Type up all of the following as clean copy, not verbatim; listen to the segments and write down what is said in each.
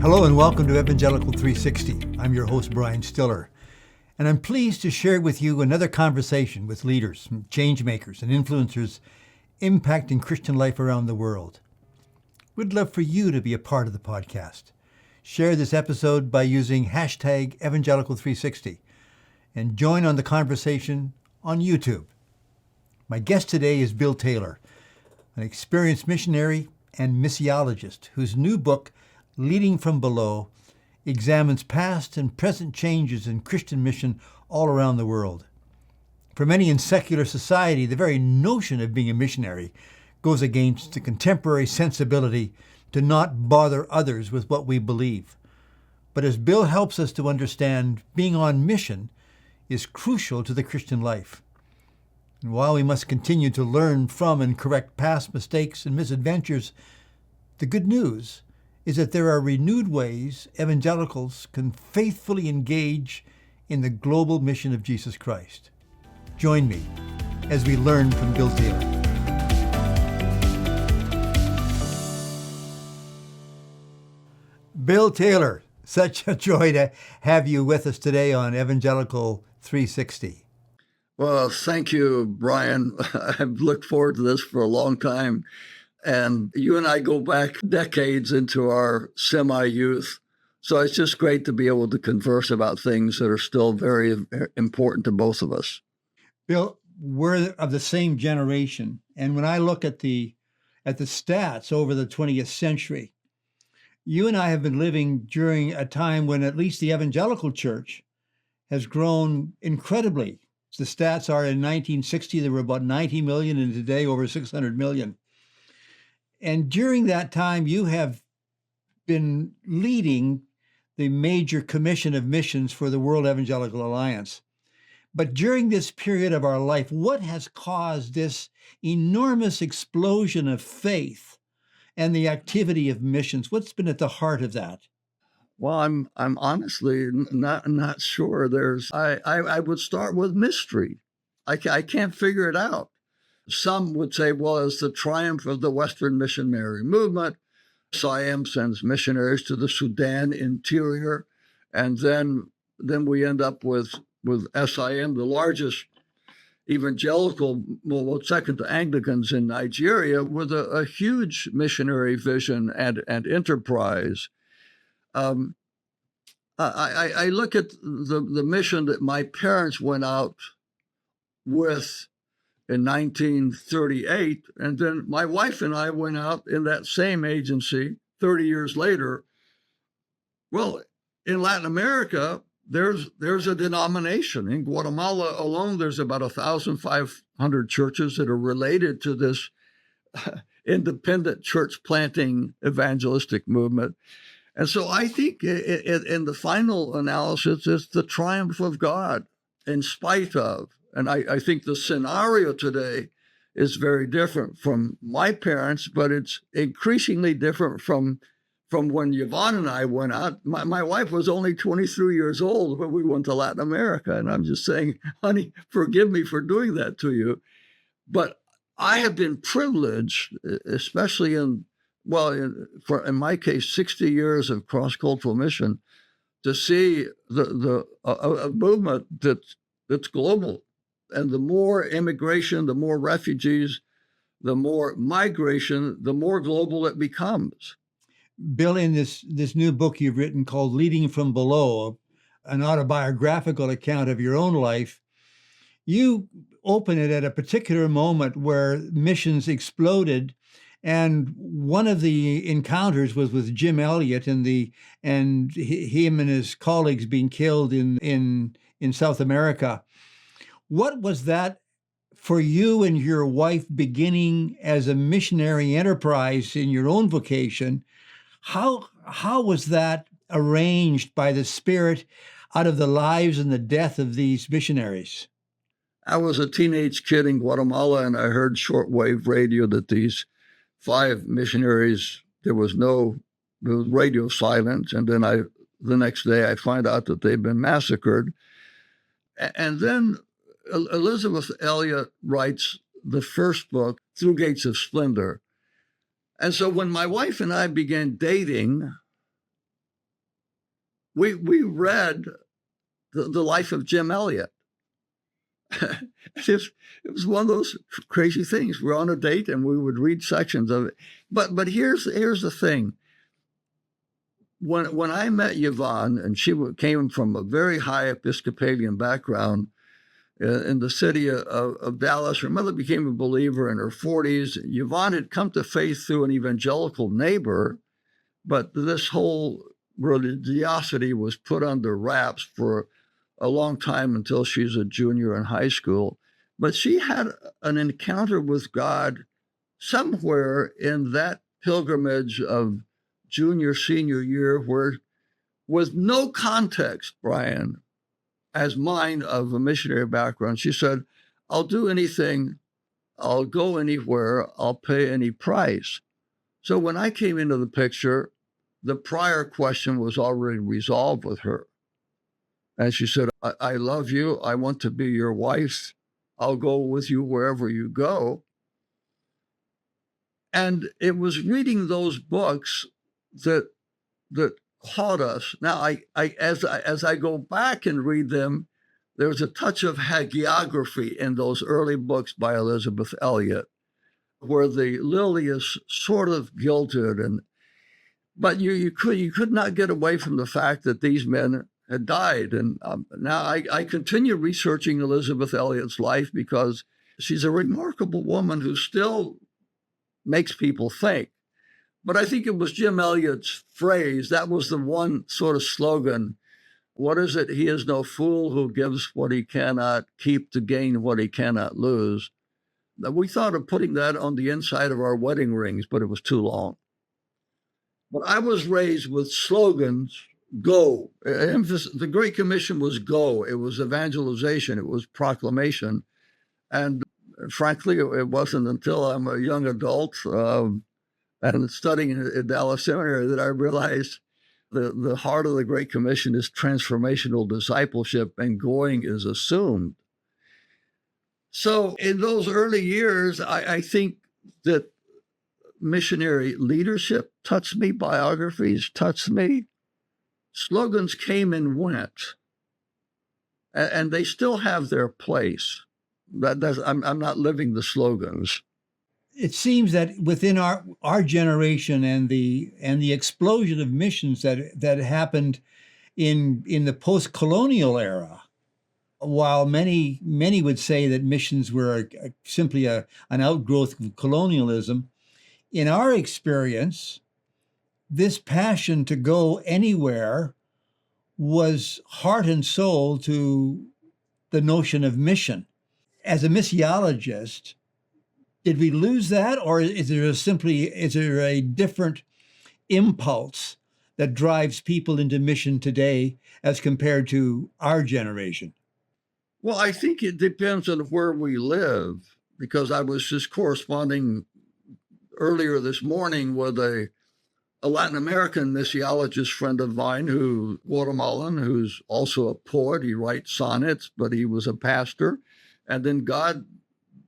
Hello and welcome to Evangelical 360. I'm your host, Brian Stiller, and I'm pleased to share with you another conversation with leaders, change makers, and influencers impacting Christian life around the world. We'd love for you to be a part of the podcast. Share this episode by using hashtag Evangelical360 and join on the conversation on YouTube. My guest today is Bill Taylor, an experienced missionary and missiologist whose new book, Leading from Below, examines past and present changes in Christian mission all around the world. For many in secular society, the very notion of being a missionary goes against the contemporary sensibility to not bother others with what we believe. But as Bill helps us to understand, being on mission is crucial to the Christian life. And while we must continue to learn from and correct past mistakes and misadventures, the good news is that there are renewed ways evangelicals can faithfully engage in the global mission of Jesus Christ. Join me as we learn from Bill Taylor. Bill Taylor, such a joy to have you with us today on Evangelical 360. Well, thank you, Brian. I've looked forward to this for a long time. And you and I go back decades into our semi-youth. So it's just great to be able to converse about things that are still very important to both of us. Bill, we're of the same generation. And when I look at the stats over the 20th century, you and I have been living during a time when at least the evangelical church has grown incredibly. The stats are in 1960, there were about 90 million, and today over 600 million. And during that time, you have been leading the major commission of missions for the World Evangelical Alliance. But during this period of our life, what has caused this enormous explosion of faith and the activity of missions? What's been at the heart of that? Well, I'm honestly not sure. I would start with mystery. I can't figure it out. Some would say, well, it's the triumph of the Western missionary movement. SIAM sends missionaries to the Sudan interior. And then we end up with SIM, the largest evangelical, well, second to Anglicans in Nigeria, with a huge missionary vision and enterprise. I look at the mission that my parents went out with in 1938, and then my wife and I went out in that same agency 30 years later. Well, in Latin America, there's a denomination. In Guatemala alone, there's about 1,500 churches that are related to this independent church planting evangelistic movement. And so I think in the final analysis, it's the triumph of God in spite of. And I think the scenario today is very different from my parents, but it's increasingly different from when Yvonne and I went out. My wife was only 23 years old when we went to Latin America. And I'm just saying, honey, forgive me for doing that to you. But I have been privileged, especially in my case, 60 years of cross-cultural mission, to see a movement that's global. And the more immigration, the more refugees, the more migration, the more global it becomes. Bill, in this new book you've written called Leading from Below, an autobiographical account of your own life, you open it at a particular moment where missions exploded. And one of the encounters was with Jim Elliott and him and his colleagues being killed in South America. What was that for you and your wife beginning as a missionary enterprise in your own vocation? How was that arranged by the Spirit out of the lives and the death of these missionaries? I was a teenage kid in Guatemala, and I heard shortwave radio that these 5 missionaries, there was radio silence. And then the next day I find out that they've been massacred. And then Elizabeth Elliott writes the first book, Through Gates of Splendor. And so when my wife and I began dating, we read the life of Jim Elliott. it was one of those crazy things. We're on a date and we would read sections of it. But here's the thing. When I met Yvonne, and she came from a very high Episcopalian background in the city of Dallas, her mother became a believer in her 40s. Yvonne had come to faith through an evangelical neighbor, but this whole religiosity was put under wraps for a long time until she's a junior in high school. But she had an encounter with God somewhere in that pilgrimage of junior, senior year, where, with no context, Brian, as mine of a missionary background, she said, I'll do anything, I'll go anywhere, I'll pay any price. So when I came into the picture, the prior question was already resolved with her. And she said, I love you, I want to be your wife, I'll go with you wherever you go. And it was reading those books that caught us. Now, as I go back and read them, there's a touch of hagiography in those early books by Elizabeth Elliot, where the lily is sort of gilded, but you could not get away from the fact that these men had died. And now I continue researching Elizabeth Elliot's life because she's a remarkable woman who still makes people think. But I think it was Jim Elliott's phrase, that was the one sort of slogan. What is it? He is no fool who gives what he cannot keep to gain what he cannot lose. We thought of putting that on the inside of our wedding rings, but it was too long. But I was raised with slogans, go. The Great Commission was go. It was evangelization. It was proclamation. And frankly, it wasn't until I'm a young adult and studying at Dallas Seminary that I realized the heart of the Great Commission is transformational discipleship, and going is assumed. So in those early years, I think that missionary leadership touched me, biographies touched me. Slogans came and went, and they still have their place. I'm not living the slogans. It seems that within our generation and the explosion of missions that happened in the post-colonial era, while many would say that missions were simply an outgrowth of colonialism, in our experience, this passion to go anywhere was heart and soul to the notion of mission. As a missiologist, did we lose that, or is there a different impulse that drives people into mission today as compared to our generation? Well, I think it depends on where we live, because I was just corresponding earlier this morning with a Latin American missiologist friend of mine, Guatemalan, who's also a poet. He writes sonnets, but he was a pastor. And then God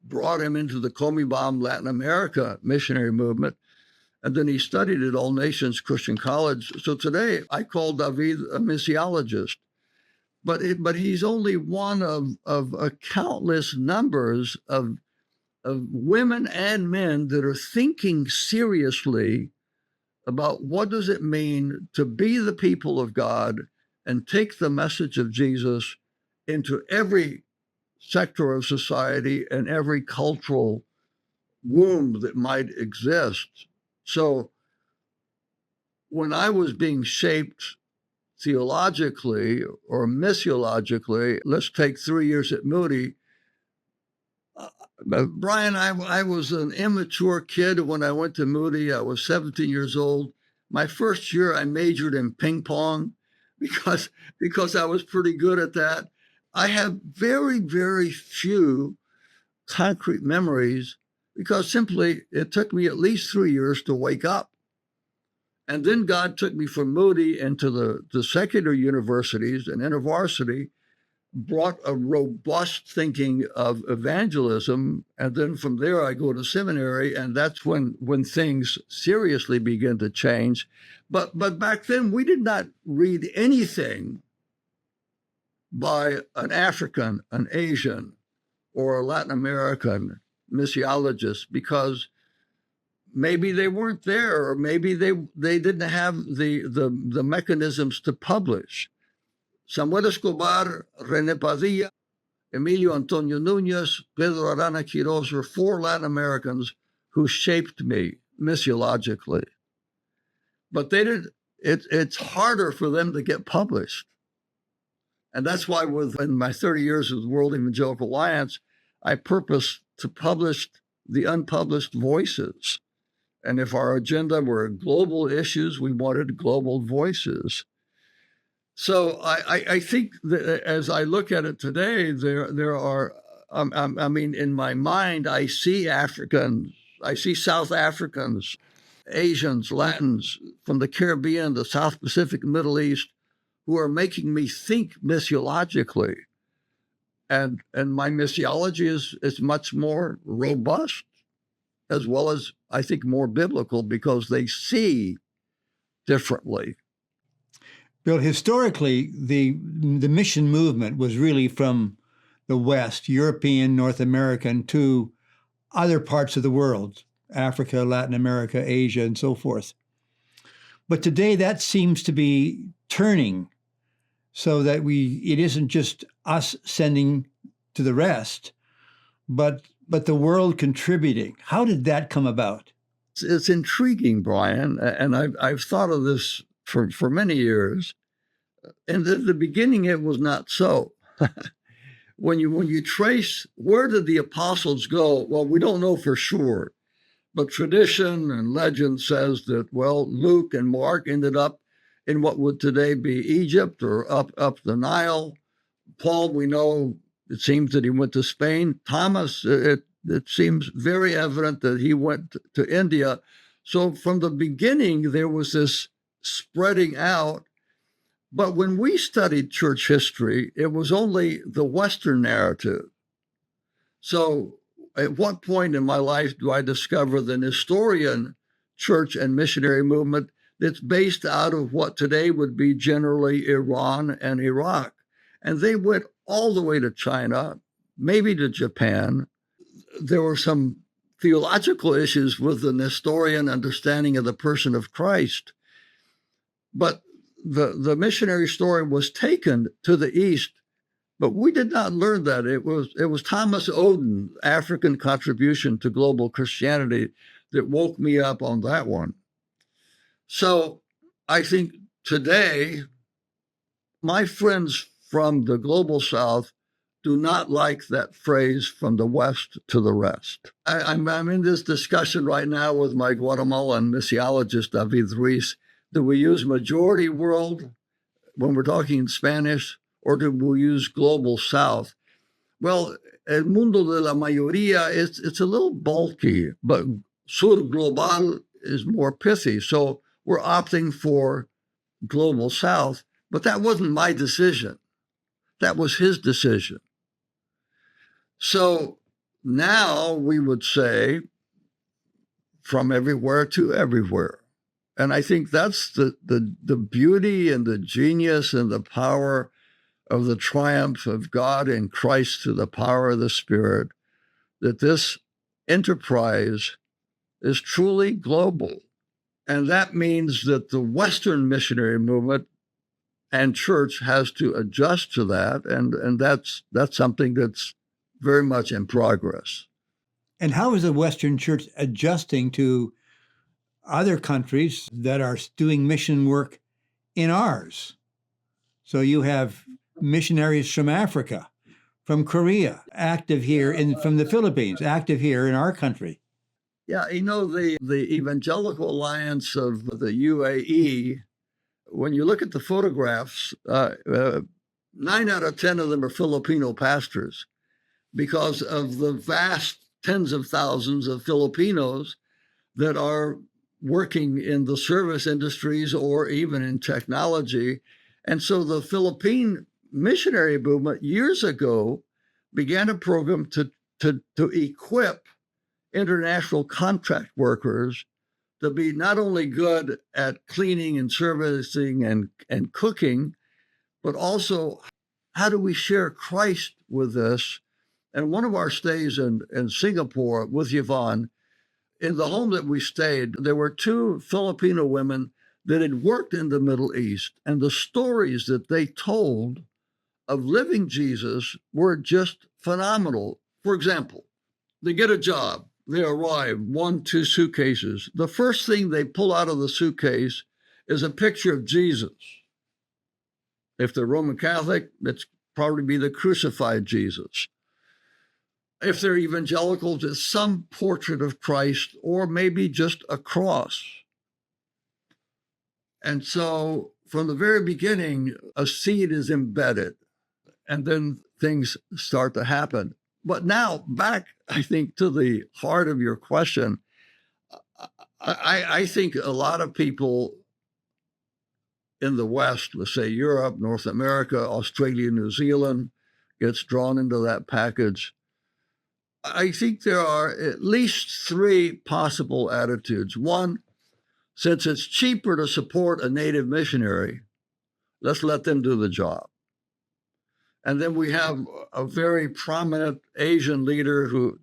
brought him into the Comibam Latin America missionary movement. And then he studied at All Nations Christian College. So today I call David a missiologist. But he's only one of a countless numbers of women and men that are thinking seriously about what does it mean to be the people of God and take the message of Jesus into every sector of society and every cultural womb that might exist. So when I was being shaped theologically or missiologically, let's take 3 years at Moody. Brian, I was an immature kid when I went to Moody. I was 17 years old. My first year, I majored in ping pong because I was pretty good at that. I have very, very few concrete memories because simply it took me at least 3 years to wake up. And then God took me from Moody into the secular universities and InterVarsity. brought a robust thinking of evangelism. And then from there, I go to seminary, and that's when things seriously begin to change. But back then, we did not read anything by an African, an Asian, or a Latin American missiologist, because maybe they weren't there, or maybe they didn't have the mechanisms to publish. Samuel Escobar, René Padilla, Emilio Antonio Nunez, Pedro Arana Quiroz were 4 Latin Americans who shaped me missiologically. But they didn't. It's harder for them to get published. And that's why within my 30 years with the World Evangelical Alliance, I purposed to publish the unpublished voices. And if our agenda were global issues, we wanted global voices. So I think that as I look at it today, there are, I mean, in my mind, I see Africans, I see South Africans, Asians, Latins from the Caribbean, the South Pacific, Middle East, who are making me think missiologically. And my missiology is much more robust, as well as, I think, more biblical, because they see differently. Bill, historically, the mission movement was really from the West, European, North American, to other parts of the world, Africa, Latin America, Asia, and so forth. But today that seems to be turning, so that it isn't just us sending to the rest, but the world contributing. How did that come about? It's intriguing, Brian, and I've thought of this for many years. And at the beginning, it was not so. When you trace, where did the apostles go? Well, we don't know for sure, but tradition and legend says that, well, Luke and Mark ended up in what would today be Egypt, or up the Nile. Paul, we know, it seems that he went to Spain. Thomas, it seems very evident that he went to India. So from the beginning, there was this spreading out. But when we studied church history, it was only the Western narrative. So at what point in my life do I discover the Nestorian church and missionary movement that's based out of what today would be generally Iran and Iraq? And they went all the way to China, maybe to Japan. There were some theological issues with the Nestorian understanding of the person of Christ. But the missionary story was taken to the East, but we did not learn that. It was Thomas Oden's African contribution to global Christianity that woke me up on that one. So I think today, my friends from the global South do not like that phrase, from the West to the rest. I'm in this discussion right now with my Guatemalan missiologist, David Ruiz. Do we use majority world when we're talking in Spanish, or do we use global South? Well, el mundo de la mayoría, it's a little bulky, but sur global is more pithy. So we're opting for global South, but that wasn't my decision. That was his decision. So now we would say from everywhere to everywhere. And I think that's the beauty and the genius and the power of the triumph of God in Christ through the power of the Spirit, that this enterprise is truly global. And that means that the Western missionary movement and church has to adjust to that. And that's something that's very much in progress. And how is the Western church adjusting to other countries that are doing mission work in ours? So you have missionaries from Africa, from Korea, active here, and from the Philippines, active here in our country. Yeah, you know, the Evangelical Alliance of the UAE, when you look at the photographs, 9 out of 10 of them are Filipino pastors, because of the vast tens of thousands of Filipinos that are working in the service industries or even in technology. And so the Philippine missionary movement years ago began a program to equip international contract workers to be not only good at cleaning and servicing and cooking, but also how do we share Christ with this? And one of our stays in Singapore with Yvonne, in the home that we stayed, there were two Filipino women that had worked in the Middle East, and the stories that they told of living Jesus were just phenomenal. For example, they get a job, they arrive, 1-2 suitcases. The first thing they pull out of the suitcase is a picture of Jesus. If they're Roman Catholic, it's probably be the crucified Jesus. If they're evangelicals, it's some portrait of Christ or maybe just a cross. And so from the very beginning, a seed is embedded, and then things start to happen. But now back, I think, to the heart of your question, I think a lot of people in the West, let's say Europe, North America, Australia, New Zealand, gets drawn into that package. I think there are at least three possible attitudes. One, since it's cheaper to support a native missionary, let's let them do the job. And then we have a very prominent Asian leader who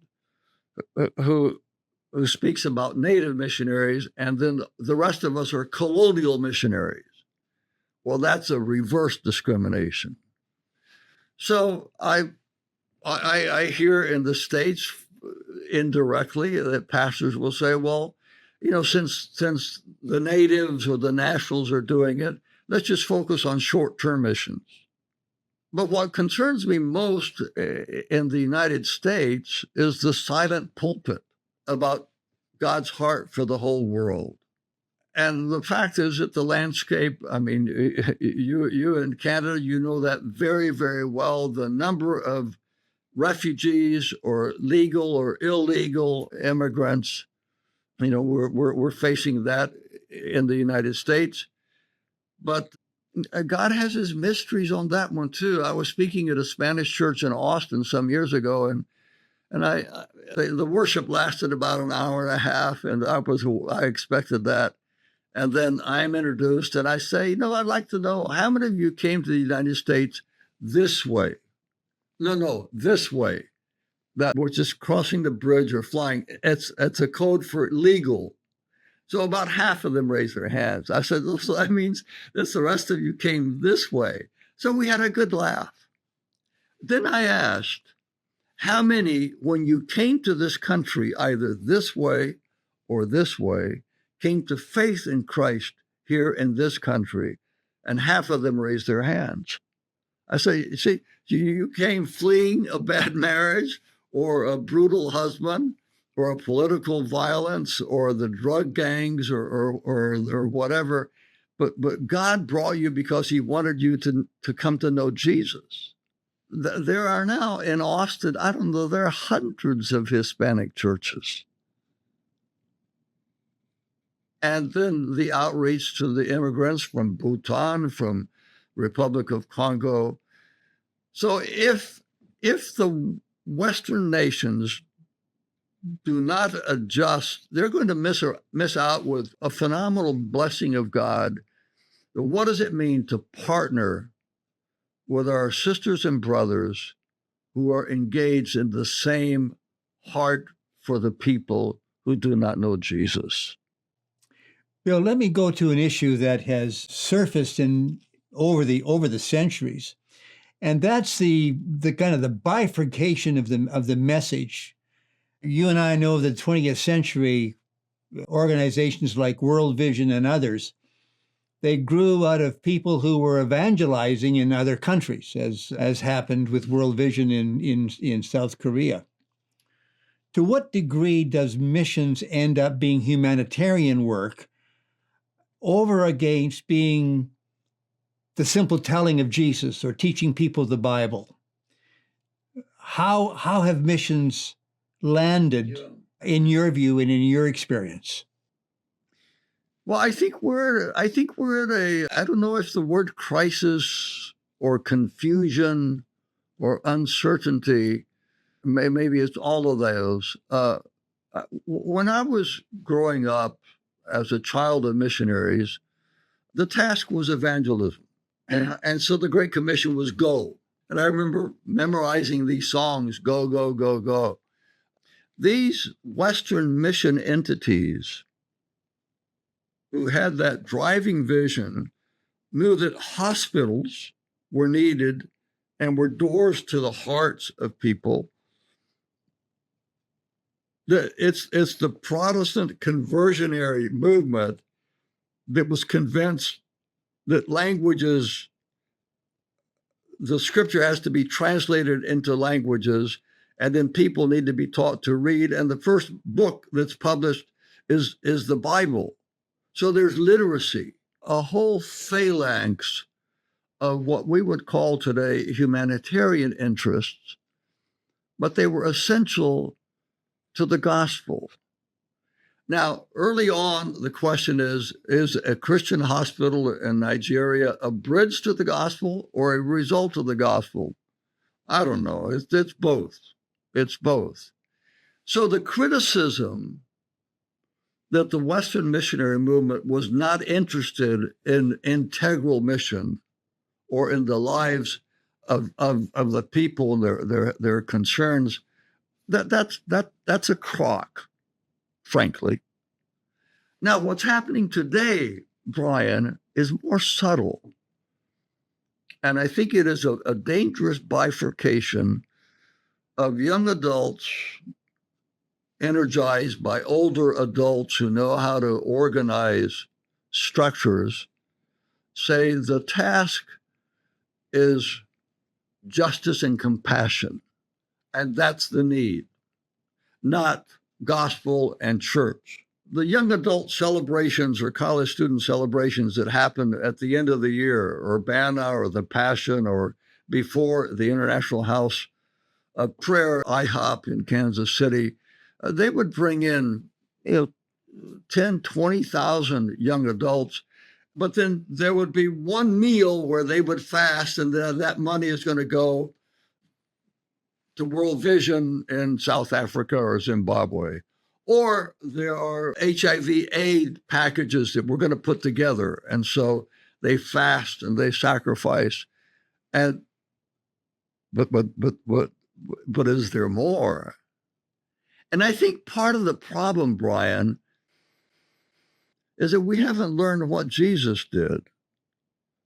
speaks about native missionaries, and then the rest of us are colonial missionaries. Well, that's a reverse discrimination. So I hear in the States indirectly that pastors will say, well, since the natives or the nationals are doing it, let's just focus on short-term missions. But what concerns me most in the United States is the silent pulpit about God's heart for the whole world. And the fact is that the landscape, I mean, you in Canada, you know that very, very well. The number of refugees or legal or illegal immigrants, we're facing that in the United States. But God has his mysteries on that one too. I was speaking at a Spanish church in Austin some years ago, and the worship lasted about an hour and a half, and I expected that. And then I'm introduced, and I say, I'd like to know, how many of you came to the United States this way? No, this way. That we're just crossing the bridge or flying. It's a code for legal. So about half of them raised their hands. I said, so that means that the rest of you came this way. So we had a good laugh. Then I asked, how many, when you came to this country, either this way or this way, came to faith in Christ here in this country? And half of them raised their hands. I say, see, you came fleeing a bad marriage or a brutal husband or a political violence or the drug gangs or whatever, but God brought you because he wanted you to come to know Jesus. There are now in Austin, I don't know, there are hundreds of Hispanic churches. And then the outreach to the immigrants from Bhutan, from Republic of Congo. So if the Western nations do not adjust, they're going to miss out with a phenomenal blessing of God. What does it mean to partner with our sisters and brothers who are engaged in the same heart for the people who do not know Jesus? Bill, let me go to an issue that has surfaced over the centuries, and that's the kind of the bifurcation of the message. You and I know that 20th century organizations like World Vision and others, they grew out of people who were evangelizing in other countries, as happened with World Vision in South Korea. To what degree does missions end up being humanitarian work over against being the simple telling of Jesus or teaching people the Bible? How have missions landed in your view and in your experience? Well, I think we're at I don't know if the word crisis or confusion or uncertainty. Maybe it's all of those. When I was growing up as a child of missionaries, the task was evangelism. And so the Great Commission was go. And I remember memorizing these songs, go, go, go, go. These Western mission entities who had that driving vision knew that hospitals were needed and were doors to the hearts of people. It's the Protestant conversionary movement that was convinced that languages, the scripture has to be translated into languages, and then people need to be taught to read. And the first book that's published is the Bible. So there's literacy, a whole phalanx of what we would call today humanitarian interests, but they were essential to the gospel. Now, early on, the question is a Christian hospital in Nigeria a bridge to the gospel or a result of the gospel? I don't know. It's both. It's both. So the criticism that the Western missionary movement was not interested in integral mission or in the lives of the people and their concerns, that's a crock, frankly. Now, what's happening today, Brian, is more subtle. And I think it is a dangerous bifurcation of young adults energized by older adults who know how to organize structures, say the task is justice and compassion, and that's the need, not gospel and church. The young adult celebrations or college student celebrations that happen at the end of the year, or Bana or the Passion, or before the International House of Prayer, IHOP in Kansas City, they would bring in 10, 20,000 young adults, but then there would be one meal where they would fast, and then that money is going to go to World Vision in South Africa or Zimbabwe. Or there are HIV aid packages that we're going to put together. And so they fast and they sacrifice. And but is there more? And I think part of the problem, Brian, is that we haven't learned what Jesus did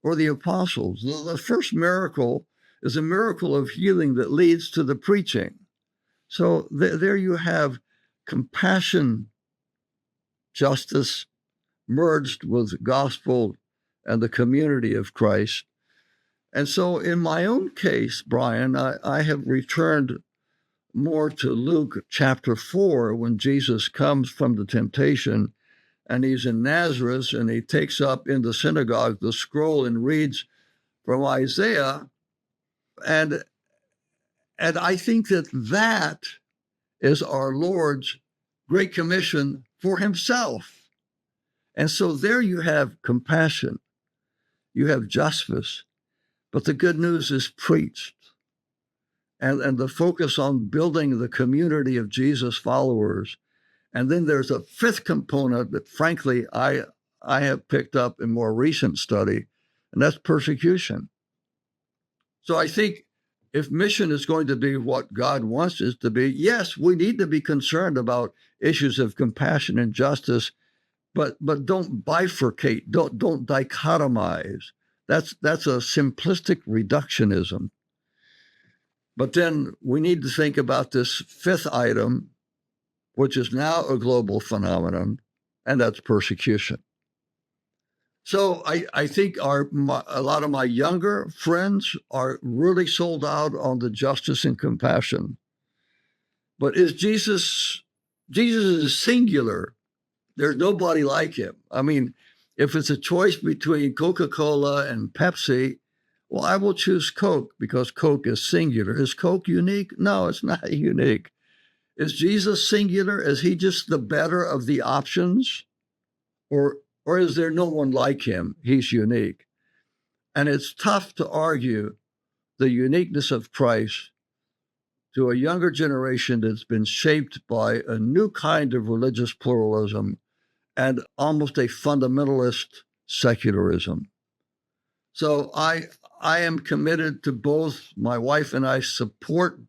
or the apostles. The first miracle is a miracle of healing that leads to the preaching. So there you have compassion, justice merged with gospel and the community of Christ. And so in my own case, Brian, I have returned more to Luke chapter 4 when Jesus comes from the temptation and he's in Nazareth and he takes up in the synagogue the scroll and reads from Isaiah. And I think that is our Lord's Great Commission for himself. And so there you have compassion, you have justice, but the good news is preached. And the focus on building the community of Jesus followers. And then there's a fifth component that, frankly, I have picked up in more recent study, and that's persecution. So I think if mission is going to be what God wants it to be, yes, we need to be concerned about issues of compassion and justice, but don't bifurcate, don't dichotomize. That's a simplistic reductionism. But then we need to think about this fifth item, which is now a global phenomenon, and that's persecution. So I think a lot of my younger friends are really sold out on the justice and compassion. But is Jesus is singular. There's nobody like him. I mean, if it's a choice between Coca-Cola and Pepsi, well, I will choose Coke because Coke is singular. Is Coke unique? No, it's not unique. Is Jesus singular? Is he just the better of the options? Or is there no one like him? He's unique. And it's tough to argue the uniqueness of Christ to a younger generation that's been shaped by a new kind of religious pluralism and almost a fundamentalist secularism. So I am committed to both. My wife and I support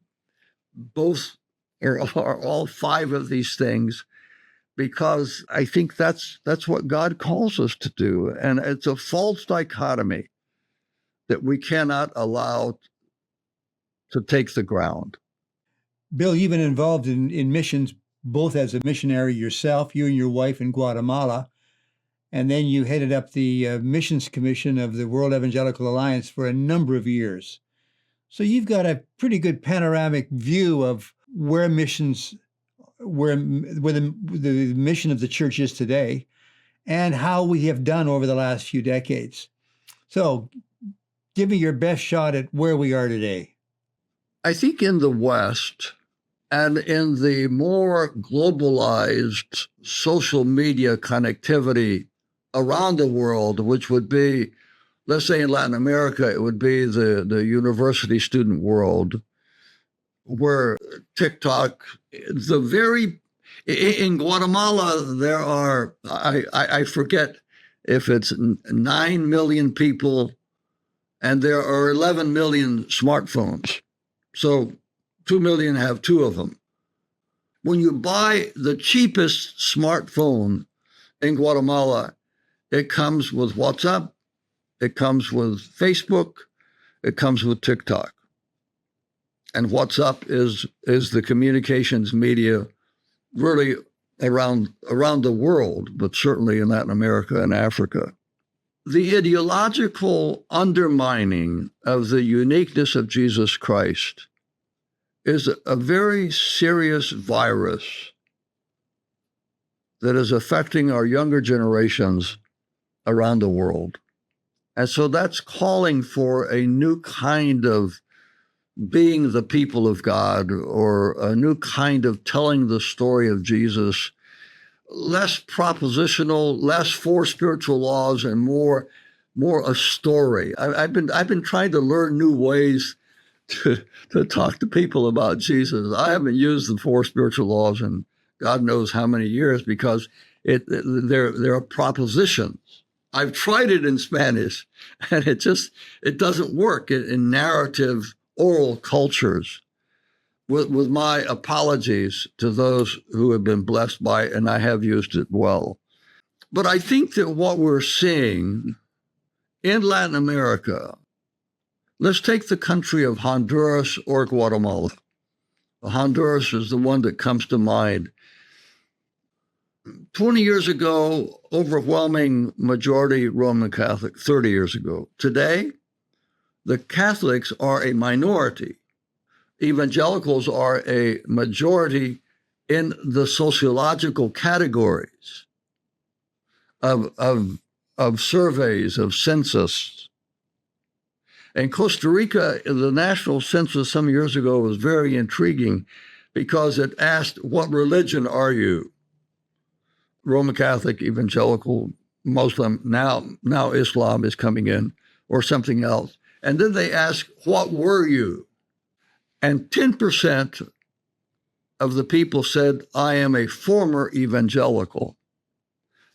both or all five of these things, because I think that's what God calls us to do. And it's a false dichotomy that we cannot allow to take the ground. Bill, you've been involved in missions, both as a missionary yourself, you and your wife in Guatemala, and then you headed up the Missions Commission of the World Evangelical Alliance for a number of years. So you've got a pretty good panoramic view of where missions, where the mission of the church is today, and how we have done over the last few decades. So give me your best shot at where we are today. I think in the West, and in the more globalized social media connectivity around the world, which would be, let's say in Latin America, it would be the university student world, where TikTok, in Guatemala, there are, I forget if it's 9 million people, and there are 11 million smartphones. So 2 million have two of them. When you buy the cheapest smartphone in Guatemala, it comes with WhatsApp, it comes with Facebook, it comes with TikTok. And WhatsApp is the communications media really around the world, but certainly in Latin America and Africa. The ideological undermining of the uniqueness of Jesus Christ is a very serious virus that is affecting our younger generations around the world. And so that's calling for a new kind of being the people of God, or a new kind of telling the story of Jesus, less propositional, less four spiritual laws, and more a story. I've been trying to learn new ways to talk to people about Jesus. I haven't used the four spiritual laws in God knows how many years, because they're propositions. I've tried it in Spanish, and it doesn't work in narrative oral cultures. With my apologies to those who have been blessed by it, and I have used it well. But I think that what we're seeing in Latin America, let's take the country of Honduras or Guatemala. Honduras is the one that comes to mind. 20 years ago, overwhelming majority Roman Catholic. 30 years ago. Today, the Catholics are a minority. Evangelicals are a majority in the sociological categories of surveys, of census. In Costa Rica, the national census some years ago was very intriguing, because it asked, what religion are you? Roman Catholic, Evangelical, Muslim, now Islam is coming in, or something else. And then they asked, what were you? And 10% of the people said, I am a former evangelical.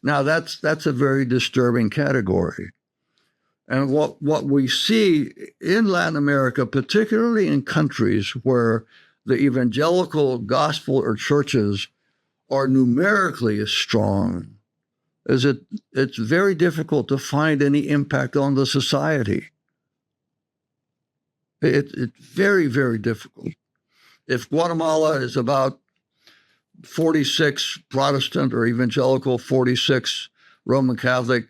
Now, that's a very disturbing category. And what we see in Latin America, particularly in countries where the evangelical gospel or churches are numerically as strong, is it's very difficult to find any impact on the society. It's very, very difficult. If Guatemala is about 46 Protestant or evangelical, 46 Roman Catholic,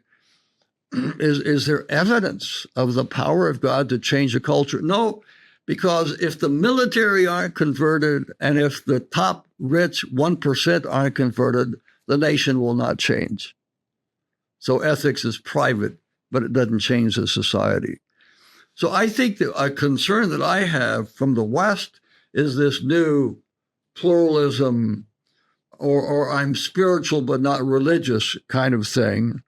is there evidence of the power of God to change the culture? No, because if the military aren't converted, and if the top rich 1% aren't converted, the nation will not change. So ethics is private, but it doesn't change the society. So I think that a concern that I have from the West is this new pluralism, or I'm spiritual but not religious kind of thing.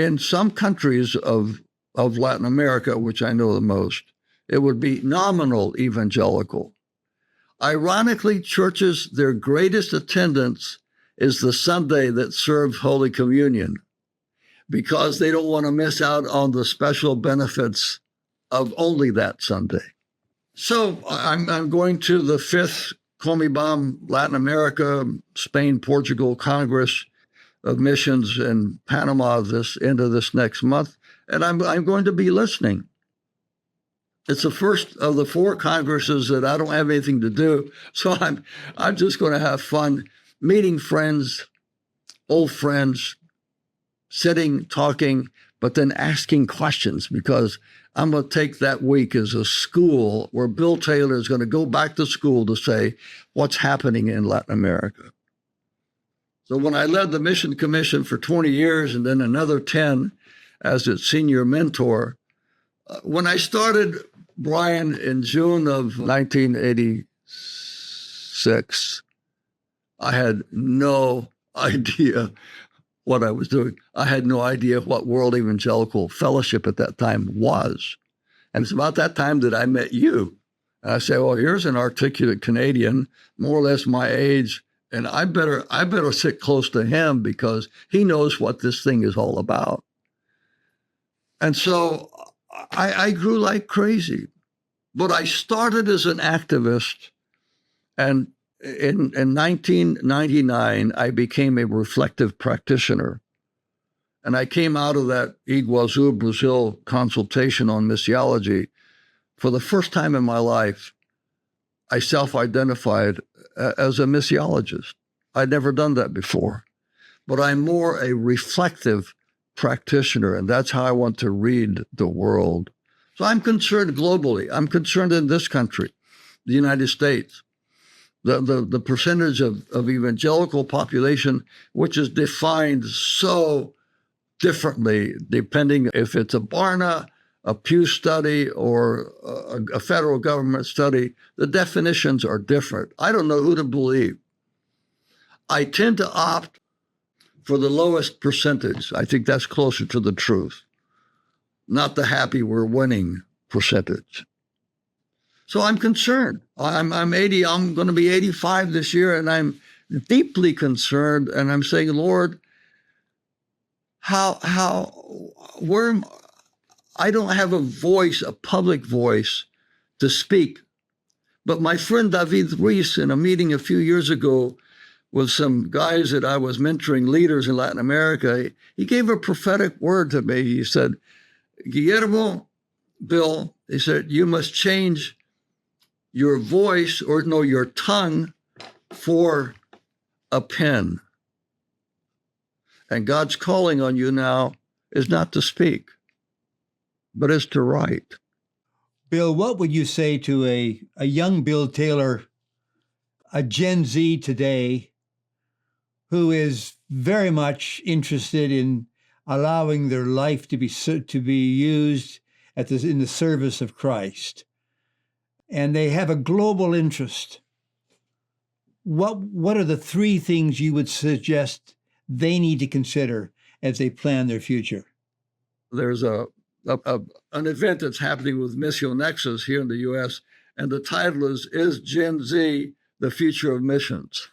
in some countries of Latin America, which I know the most, it would be nominal evangelical. Ironically, churches, their greatest attendance is the Sunday that serves Holy Communion, because they don't want to miss out on the special benefits of only that Sunday. So I'm going to the 5th Comibam Latin America, Spain, Portugal Congress of Missions in Panama this end of this next month, and I'm going to be listening. It's the first of the 4 congresses that I don't have anything to do, so I'm just going to have fun meeting friends, old friends, sitting, talking, but then asking questions, because I'm going to take that week as a school where Bill Taylor is going to go back to school to say what's happening in Latin America. So when I led the Mission Commission for 20 years and then another 10 as its senior mentor, when I started, Brian, in June of 1986, I had no idea what I was doing. I had no idea what World Evangelical Fellowship at that time was. And it's about that time that I met you. And I say, well, here's an articulate Canadian, more or less my age, and I better sit close to him because he knows what this thing is all about. And so I grew like crazy. But I started as an activist, and in 1999, I became a reflective practitioner. And I came out of that Iguazu, Brazil consultation on missiology. For the first time in my life, I self-identified as a missiologist. I'd never done that before. But I'm more a reflective practitioner, and that's how I want to read the world. So I'm concerned globally. I'm concerned in this country, the United States. The percentage of evangelical population, which is defined so differently, depending if it's a Barna, a Pew study, or a federal government study, the definitions are different. I don't know who to believe. I tend to opt for the lowest percentage. I think that's closer to the truth, not the happy we're winning percentage. So I'm concerned. I'm 80. I'm going to be 85 this year, and I'm deeply concerned. And I'm saying, Lord, where I don't have a voice, a public voice to speak. But my friend David Ruiz, in a meeting a few years ago with some guys that I was mentoring, leaders in Latin America, he gave a prophetic word to me. He said, Guillermo, Bill, he said, you must change your voice, or no, your tongue for a pen. And God's calling on you now is not to speak, but is to write. Bill, what would you say to a young Bill Taylor, a Gen Z today, who is very much interested in allowing their life to be used in the service of Christ, and they have a global interest? What are the 3 things you would suggest they need to consider as they plan their future? There's an event that's happening with Missio Nexus here in the U.S., and the title is Gen Z, the Future of Missions?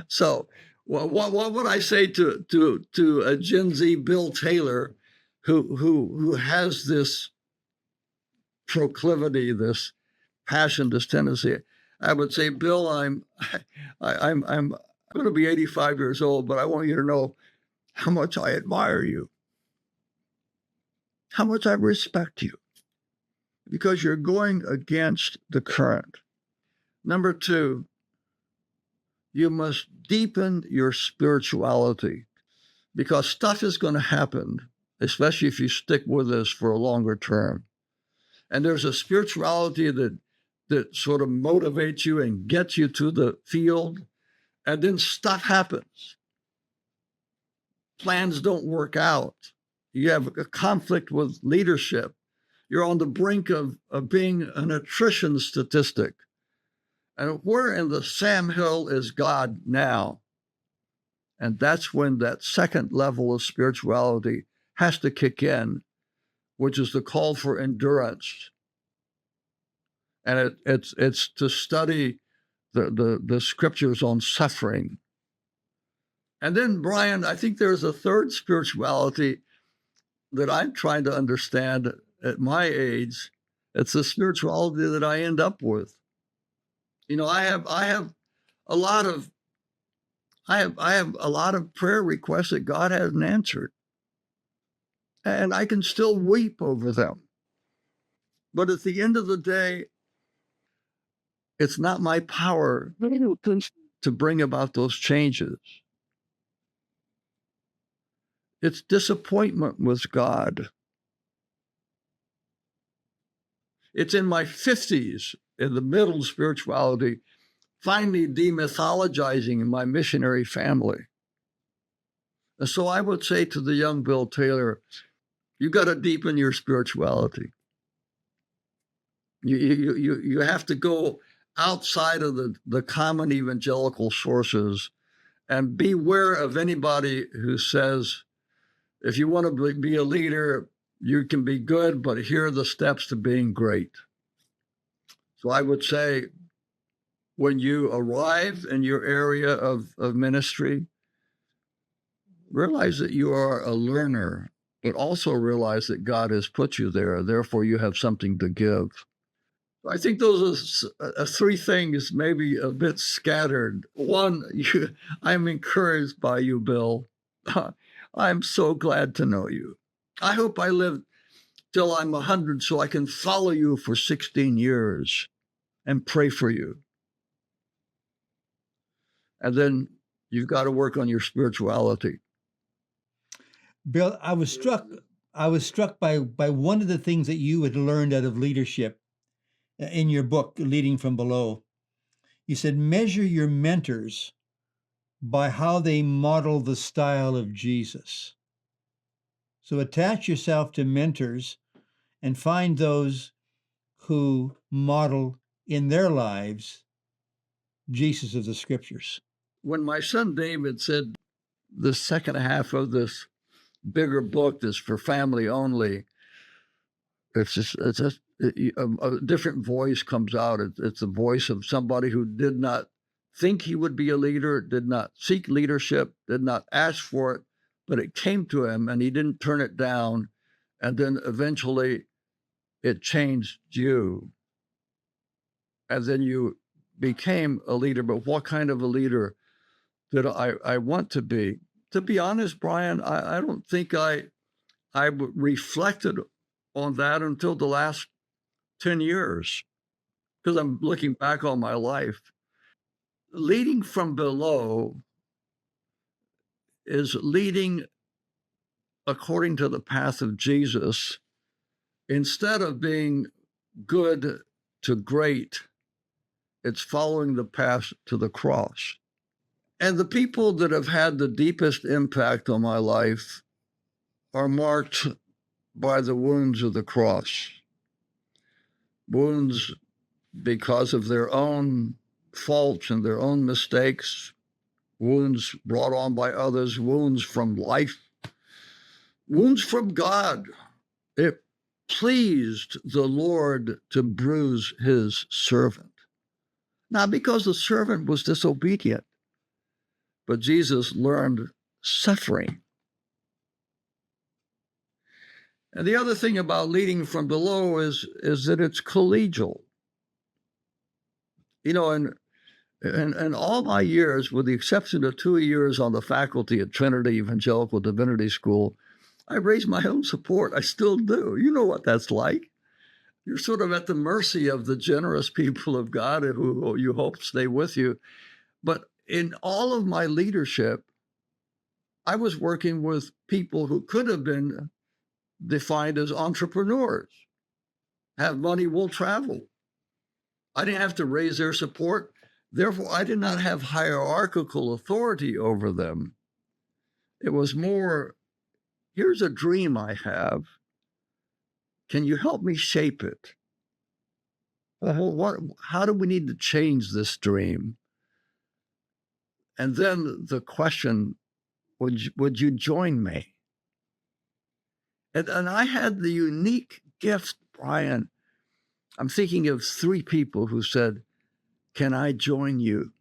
So what would I say to a Gen Z Bill Taylor who has this proclivity, this passion, this tendency? I would say, Bill, I'm going to be 85 years old, but I want you to know how much I admire you, how much I respect you, because you're going against the current. Number 2, you must deepen your spirituality, because stuff is going to happen, especially if you stick with us for a longer term. And there's a spirituality that sort of motivates you and gets you to the field, and then stuff happens. Plans don't work out. You have a conflict with leadership. You're on the brink of being an attrition statistic. And where in the Sam Hill is God now? And that's when that second level of spirituality has to kick in, which is the call for endurance. And it's to study the scriptures on suffering. And then, Brian, I think there's a third spirituality that I'm trying to understand at my age. It's the spirituality that I end up with. I have a lot of prayer requests that God hasn't answered, and I can still weep over them. But at the end of the day, it's not my power to bring about those changes. It's disappointment with God. It's in my 50s, in the middle of spirituality, finally demythologizing in my missionary family. And so I would say to the young Bill Taylor, you got to deepen your spirituality. You have to go outside of the common evangelical sources and beware of anybody who says, if you want to be a leader, you can be good, but here are the steps to being great. So I would say, when you arrive in your area of ministry, realize that you are a learner, but also realize that God has put you there. Therefore, you have something to give. I think those are three things, maybe a bit scattered. One, I'm encouraged by you, Bill. I'm so glad to know you. I hope I live till I'm 100 so I can follow you for 16 years and pray for you. And then you've got to work on your spirituality. Bill, I was struck by one of the things that you had learned out of leadership in your book, Leading from Below. You said, measure your mentors by how they model the style of Jesus. So attach yourself to mentors and find those who model in their lives Jesus of the scriptures. When my son David said the second half of this bigger book is for family only, it's just a different voice comes out. It's the voice of somebody who did not think he would be a leader, did not seek leadership, did not ask for it, but it came to him and he didn't turn it down. And then eventually it changed you. And then you became a leader. But what kind of a leader did I want to be? To be honest, Brian, I don't think I reflected on that until the last 10 years, because I'm looking back on my life. Leading from below is leading according to the path of Jesus, instead of being good to great. It's following the path to the cross. And the people that have had the deepest impact on my life are marked by the wounds of the cross. Wounds because of their own faults and their own mistakes, wounds brought on by others, wounds from life, wounds from God. It pleased the Lord to bruise his servant. Not because the servant was disobedient, but Jesus learned suffering. And the other thing about leading from below is that it's collegial. In all my years, with the exception of 2 years on the faculty at Trinity Evangelical Divinity School, I raised my own support. I still do. You know what that's like. You're sort of at the mercy of the generous people of God who you hope stay with you. But in all of my leadership, I was working with people who could have been defined as entrepreneurs. Have money, will travel. I didn't have to raise their support. Therefore, I did not have hierarchical authority over them. It was more, here's a dream I have. Can you help me shape it? How do we need to change this dream? And then the question, would you join me? And I had the unique gift, Brian. I'm thinking of 3 people who said, "Can I join you?"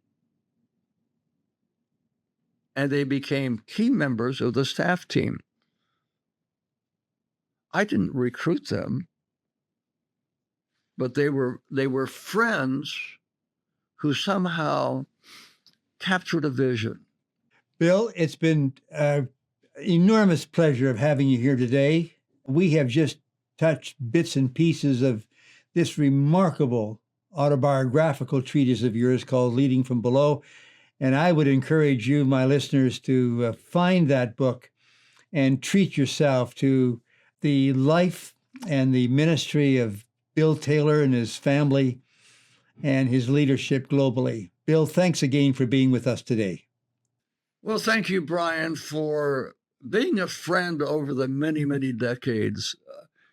And they became key members of the staff team. I didn't recruit them, but they were friends who somehow captured a vision. Bill, it's been an enormous pleasure of having you here today. We have just touched bits and pieces of this remarkable autobiographical treatise of yours called Leading from Below. And I would encourage you, my listeners, to find that book and treat yourself to the life and the ministry of Bill Taylor and his family and his leadership globally. Bill, thanks again for being with us today. Well, thank you, Brian, for being a friend over the many, many decades.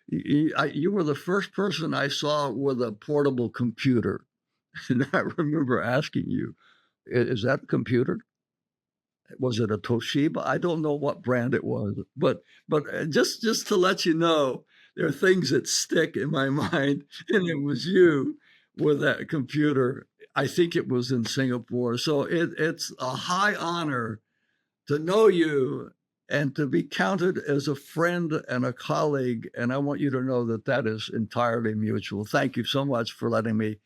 You were the first person I saw with a portable computer. And I remember asking you, "Is that a computer? Was it a Toshiba?" I don't know what brand it was, but just to let you know, there are things that stick in my mind, and it was you with that computer. I think it was in Singapore. So it's a high honor to know you and to be counted as a friend and a colleague. And I want you to know that that is entirely mutual. Thank you so much for letting me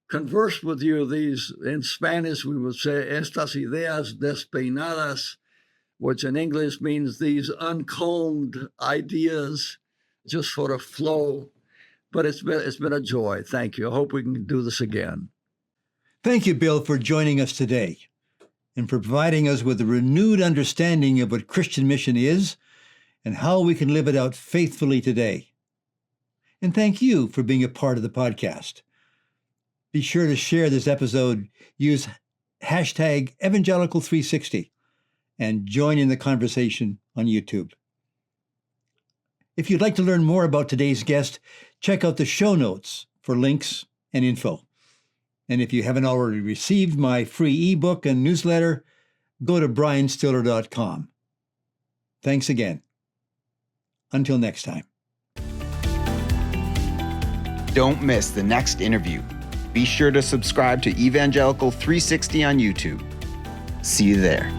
converse with you. These, in Spanish, we would say, estas ideas despeinadas, which in English means these uncombed ideas just sort of flow. But it's been a joy. Thank you. I hope we can do this again. Thank you, Bill, for joining us today and for providing us with a renewed understanding of what Christian mission is and how we can live it out faithfully today. And thank you for being a part of the podcast. Be sure to share this episode, use hashtag Evangelical360, and join in the conversation on YouTube. If you'd like to learn more about today's guest, check out the show notes for links and info. And if you haven't already received my free ebook and newsletter, go to brianstiller.com. Thanks again. Until next time. Don't miss the next interview. Be sure to subscribe to Evangelical 360 on YouTube. See you there.